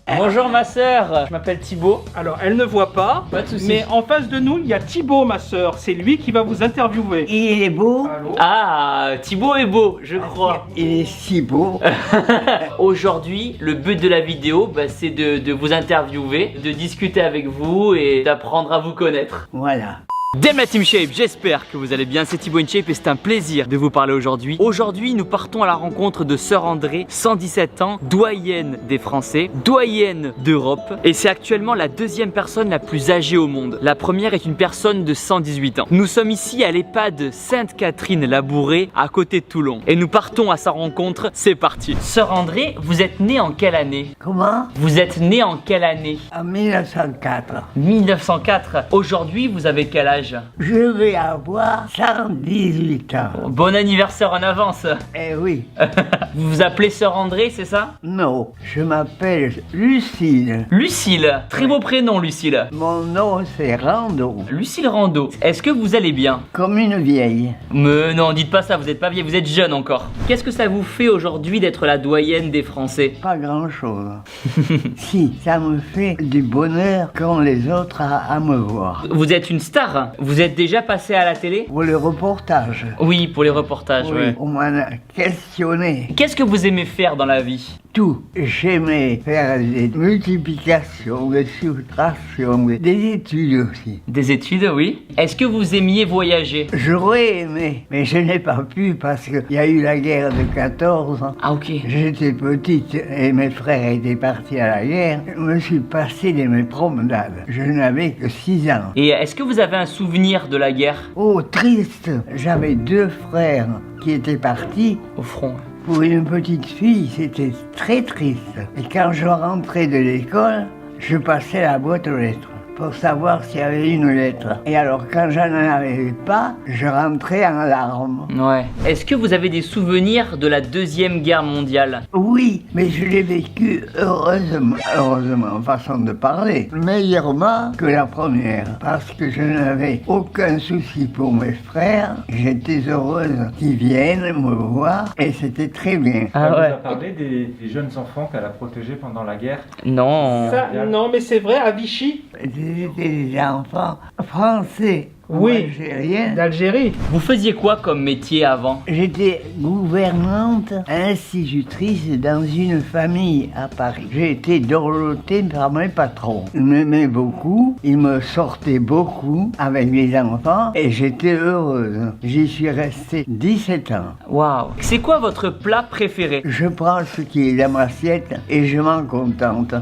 Bonjour ma sœur, je m'appelle Thibaut. Alors, elle ne voit pas, Pas de soucis. mais en face de nous, il y a Thibaut, ma sœur. C'est lui qui va vous interviewer. Il est beau. Ah, Thibaut est beau, je crois. Il est si beau. Aujourd'hui, le but de la vidéo, c'est de vous interviewer, de discuter avec vous et d'apprendre à vous connaître. Voilà. Dame la Team Shape, j'espère que vous allez bien, c'est Thibaut InShape et c'est un plaisir de vous parler aujourd'hui. Aujourd'hui, nous partons à la rencontre de Sœur André, 117 ans, doyenne des Français, doyenne d'Europe et c'est actuellement la deuxième personne la plus âgée au monde. La première est une personne de 118 ans. Nous sommes ici à l'EHPAD Sainte-Catherine-Labouré, à côté de Toulon et nous partons à sa rencontre, c'est parti. Sœur André, vous êtes née en quelle année? Comment? Vous êtes née en quelle année? En 1904. 1904. Aujourd'hui, vous avez quel âge? Je vais avoir 118 ans. Bon anniversaire en avance. Eh oui. Vous vous appelez Sœur André, c'est ça? Non, je m'appelle Lucille. Lucille, très beau prénom Lucille. Mon nom c'est Rando. Lucille Rando, est-ce que vous allez bien? Comme une vieille. Mais non, dites pas ça, vous êtes pas vieille, vous êtes jeune encore. Qu'est-ce que ça vous fait aujourd'hui d'être la doyenne des Français? Pas grand chose. Si, ça me fait du bonheur quand les autres à me voir. Vous êtes une star? Vous êtes déjà passé à la télé? Pour le reportage. Oui, pour les reportages, Oui, ouais. on m'a questionné. Qu'est-ce que vous aimez faire dans la vie? Tout. J'aimais faire des multiplications, des soustractions, des études aussi. Des études, oui. Est-ce que vous aimiez voyager? J'aurais aimé, mais je n'ai pas pu parce qu'il y a eu la guerre de 14 ans. Ah ok. J'étais petite et mes frères étaient partis à la guerre. Je me suis passé de mes promenades. Je n'avais que 6 ans. Et est-ce que vous avez un souvenir de la guerre? Oh, triste. J'avais 2 frères qui étaient partis. Au front. Pour une petite fille, c'était très triste. Et quand je rentrais de l'école, je passais la boîte aux lettres pour savoir s'il y avait une lettre. Et alors, quand j'en avais pas, je rentrais en larmes. Ouais. Est-ce que vous avez des souvenirs de la Deuxième Guerre mondiale? Oui, mais je l'ai vécu heureusement, façon de parler, meilleurement que la première, parce que je n'avais aucun souci pour mes frères, j'étais heureuse qu'ils viennent me voir, et c'était très bien. Ah Elle vous ouais. a parlé des jeunes enfants qu'elle a protégés pendant la guerre. Non. Ça, non, mais c'est vrai, à Vichy, C'était des enfants français. Oui. Algériens. d'Algérie. Vous faisiez quoi comme métier avant? J'étais gouvernante institutrice dans une famille à Paris. J'ai été dorlotée par mes patrons. Ils m'aimaient beaucoup, ils me sortaient beaucoup avec les enfants et j'étais heureuse. J'y suis restée 17 ans. Waouh. C'est quoi votre plat préféré? Je prends ce qui est dans ma assiette et je m'en contente.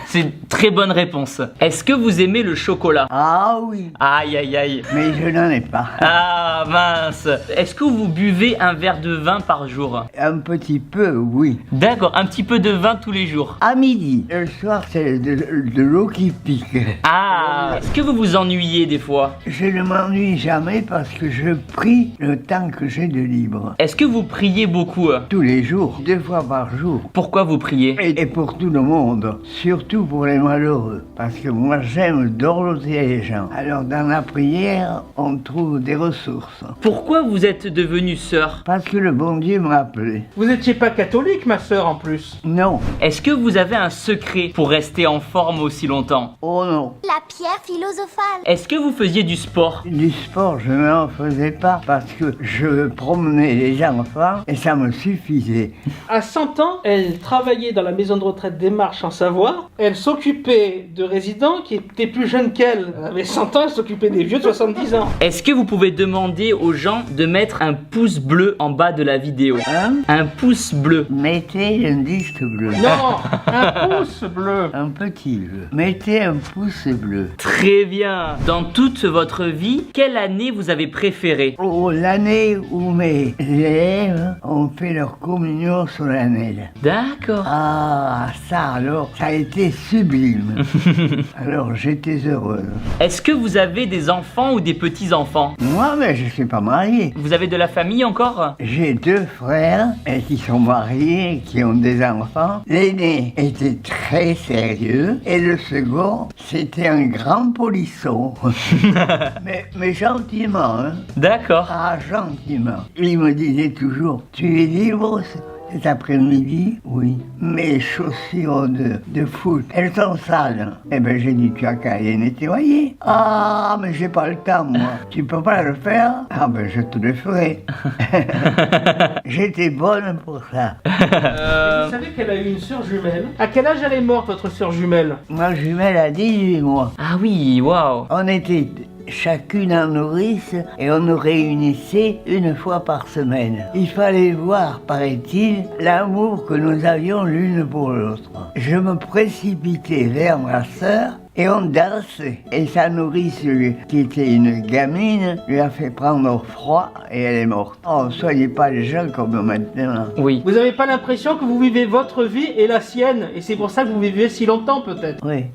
C'est une très bonne réponse. Est-ce que vous aimez le chocolat? Ah oui, Aïe aïe aïe. mais je n'en ai pas. Ah mince. Est-ce que vous buvez un verre de vin par jour? Un petit peu, oui. D'accord, un petit peu de vin tous les jours. À midi. Le soir, c'est de l'eau qui pique. Ah. Est-ce que vous vous ennuyez des fois? Je ne m'ennuie jamais parce que je prie le temps que j'ai de libre. Est-ce que vous priez beaucoup? Tous les jours, 2 fois par jour. Pourquoi vous priez? Et pour tout le monde, surtout pour les malheureux. Parce que moi j'aime dorloter les gens. Alors dans la prière, on trouve des ressources. Pourquoi vous êtes devenue sœur? Parce que le bon Dieu m'a appelé. Vous n'étiez pas catholique, ma sœur, en plus. Non, Est-ce que vous avez un secret pour rester en forme aussi longtemps? oh non. La pierre philosophale. Est-ce que vous faisiez du sport? Du sport, je n'en faisais pas parce que je promenais les enfants et ça me suffisait. À 100 ans, elle travaillait dans la maison de retraite des Marches en Savoie. Elle s'occupait de résidents qui étaient plus jeunes qu'elle. Elle avait 100 ans, elle s'occupait des vieux de 70 ans. Est-ce que vous pouvez demander aux gens de mettre un pouce bleu en bas de la vidéo? Hein? Un pouce bleu. Mettez un disque bleu. Non, un pouce bleu. Un petit bleu. Mettez un pouce bleu. Très bien. Dans toute votre vie, quelle année vous avez préféré? Oh, l'année où mes élèves ont fait leur communion solennelle. D'accord. Ah, ça alors, ça a été sublime. Alors j'étais heureuse. Est-ce que vous avez des enfants ou des petits-enfants? Moi, mais je ne suis pas marié. Vous avez de la famille encore? J'ai 2 frères qui sont mariés, qui ont des enfants. L'aîné était très sérieux et le second, c'était un grand polisson. mais gentiment, hein. D'accord. Ah, gentiment. Il me disait toujours, tu es libre Cet après-midi, oui. Mes chaussures de foot, elles sont sales. Eh ben j'ai dit, tu as qu'à les nettoyer. Ah, mais j'ai pas le temps, moi. Tu peux pas le faire? Ah ben je te le ferai. J'étais bonne pour ça. Vous savez qu'elle a eu une sœur jumelle. À quel âge elle est morte, votre sœur jumelle? Ma jumelle a 18 mois. Ah oui, waouh. On était chacune en nourrice et on nous réunissait une fois par semaine. Il fallait voir, paraît-il, l'amour que nous avions l'une pour l'autre. Je me précipitais vers ma sœur et on dansait. Et sa nourrice, qui était une gamine, lui a fait prendre froid et elle est morte. Oh, soyez pas les gens comme maintenant. Oui. Vous avez pas l'impression que vous vivez votre vie et la sienne, et c'est pour ça que vous vivez si longtemps peut-être? Oui.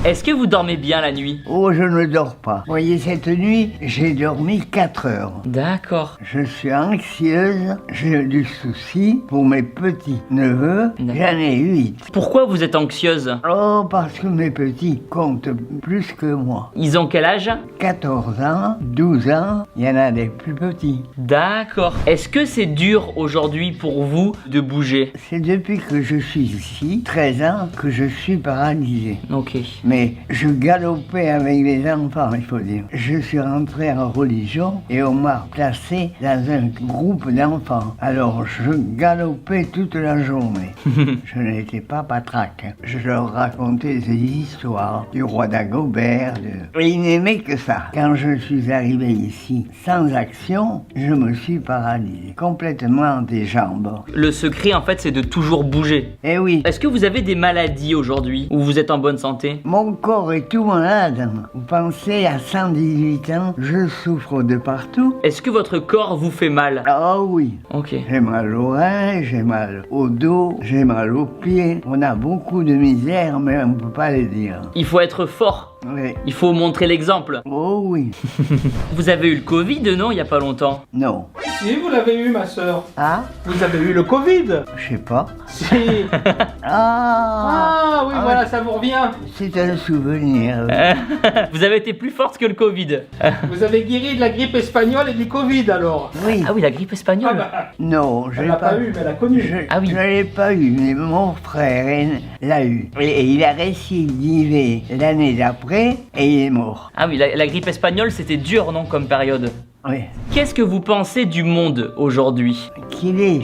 Est-ce que vous dormez bien la nuit? Oh, je ne dors pas. Vous voyez, cette nuit, j'ai dormi 4 heures. D'accord. Je suis anxieuse, j'ai du souci pour mes petits-neveux, D'accord. j'en ai 8. Pourquoi vous êtes anxieuse? Oh, parce que mes petits comptent plus que moi. Ils ont quel âge? 14 ans, 12 ans, il y en a des plus petits. D'accord. Est-ce que c'est dur aujourd'hui pour vous de bouger? C'est depuis que je suis ici, 13 ans, que je suis paralysé. Ok. Mais je galopais avec les enfants, il faut dire. Je suis rentré en religion et on m'a placé dans un groupe d'enfants. Alors je galopais toute la journée. Je n'étais pas patraque. Je leur racontais des histoires du roi Dagobert. Et ils n'aimaient que ça. Quand je suis arrivé ici sans action, je me suis paralysé complètement des jambes. Le secret en fait c'est de toujours bouger. Eh oui, Est-ce que vous avez des maladies aujourd'hui ou vous êtes en bonne santé? mon corps est tout malade. Vous pensez, à 118 ans, je souffre de partout. Est-ce que votre corps vous fait mal? Ah oui, Ok. j'ai mal aux reins, j'ai mal au dos, j'ai mal aux pieds. On a beaucoup de misère, mais on ne peut pas les dire. Il faut être fort. Oui. Il faut montrer l'exemple. Oh oui. Vous avez eu le Covid, non, il y a pas longtemps? Non. Si, vous l'avez eu, ma sœur. Ah, Vous avez eu le Covid. je sais pas. Si. Ah, Ah oui, voilà, ça vous revient. c'est un souvenir. Vous avez été plus forte que le Covid. Vous avez guéri de la grippe espagnole et du Covid alors. Oui. Ah oui, la grippe Ah espagnole. bah, Non, je elle l'ai l'a pas eu, mais elle a connu. Je ne l'ai pas eu, mais mon frère l'a eu. Et il a récidivé l'année d'après et il est mort. Ah oui, la grippe espagnole c'était dur, non, comme période? Oui. Qu'est-ce que vous pensez du monde aujourd'hui? Qu'il est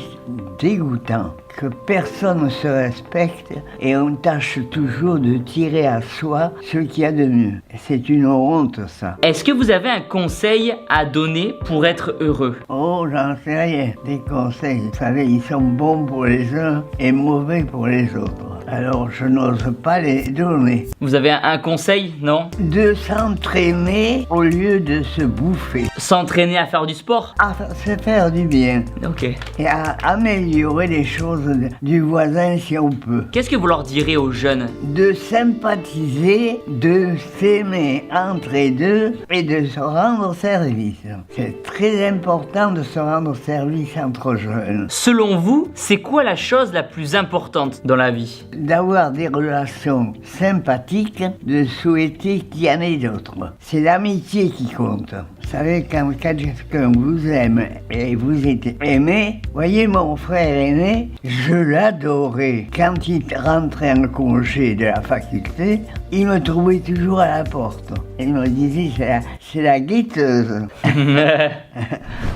dégoûtant que personne ne se respecte et on tâche toujours de tirer à soi ce qu'il y a de mieux. C'est une honte, ça. Est-ce que vous avez un conseil à donner pour être heureux? Oh, j'en sais rien. Des conseils, vous savez, ils sont bons pour les uns et mauvais pour les autres. Alors, je n'ose pas les donner. Vous avez un conseil, non? De s'entraîner au lieu de se bouffer. S'entraîner à faire du sport? À se faire du bien. Ok. Et à améliorer les choses du voisin si on peut. Qu'est-ce que vous leur direz aux jeunes? De sympathiser, de s'aimer entre deux et de se rendre service. C'est très important de se rendre service entre jeunes. Selon vous, c'est quoi la chose la plus importante dans la vie? D'avoir des relations sympathiques, de souhaiter qu'il y en ait d'autres. C'est l'amitié qui compte. Vous savez, quand quelqu'un vous aime et vous êtes aimé, voyez mon frère aîné, je l'adorais. Quand il rentrait en congé de la faculté, il me trouvait toujours à la porte. Il me disait, c'est la guetteuse.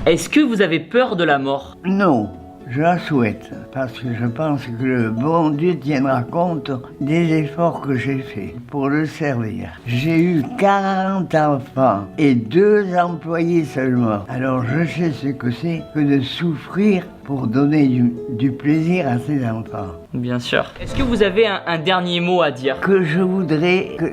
Est-ce que vous avez peur de la mort? Non. Je la souhaite, parce que je pense que le bon Dieu tiendra compte des efforts que j'ai faits pour le servir. J'ai eu 40 enfants et 2 employés seulement. Alors je sais ce que c'est que de souffrir pour donner du plaisir à ses enfants. Bien sûr. Est-ce que vous avez un dernier mot à dire? Que je voudrais que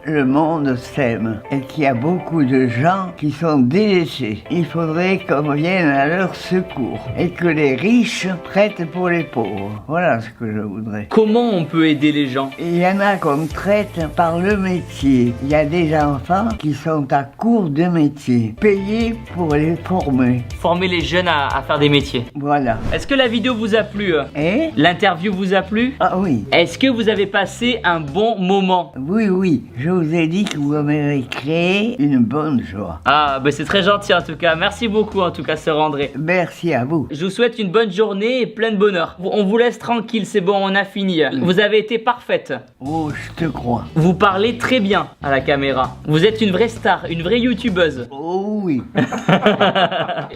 le monde s'aime et qu'il y a beaucoup de gens qui sont délaissés. Il faudrait qu'on vienne à leur secours et que les riches prêtent pour les pauvres. Voilà ce que je voudrais. Comment on peut aider les gens? Il y en a qu'on traite par le métier. Il y a des enfants qui sont à court de métier, payés pour les former. Former les jeunes à faire des métiers. Voilà. Est-ce que la vidéo vous a plu? Et L'interview l'interview vous a plu? Ah oui. Est-ce que vous avez passé un bon moment? Oui, oui. Je vous ai dit que vous m'avez créé une bonne joie. Ah, bah c'est très gentil en tout cas. Merci beaucoup en tout cas, Sœur André. Merci à vous. Je vous souhaite une bonne journée et plein de bonheur. On vous laisse tranquille, c'est bon, on a fini. Vous avez été parfaite. Oh, je te crois. Vous parlez très bien à la caméra. Vous êtes une vraie star, une vraie youtubeuse. Oh oui.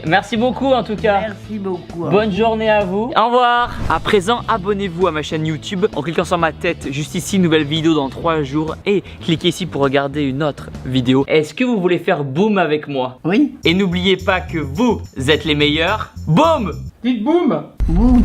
Merci beaucoup en tout cas. Merci beaucoup. Bonne journée à vous. Au revoir. À présent, abonnez-vous à ma chaîne YouTube en cliquant sur ma tête juste ici, nouvelle vidéo dans 3 jours. Et cliquez ici pour regarder une autre vidéo. Est-ce que vous voulez faire boum avec moi? Oui. Et n'oubliez pas que vous êtes les meilleurs. Boum! Dites boum. Boum.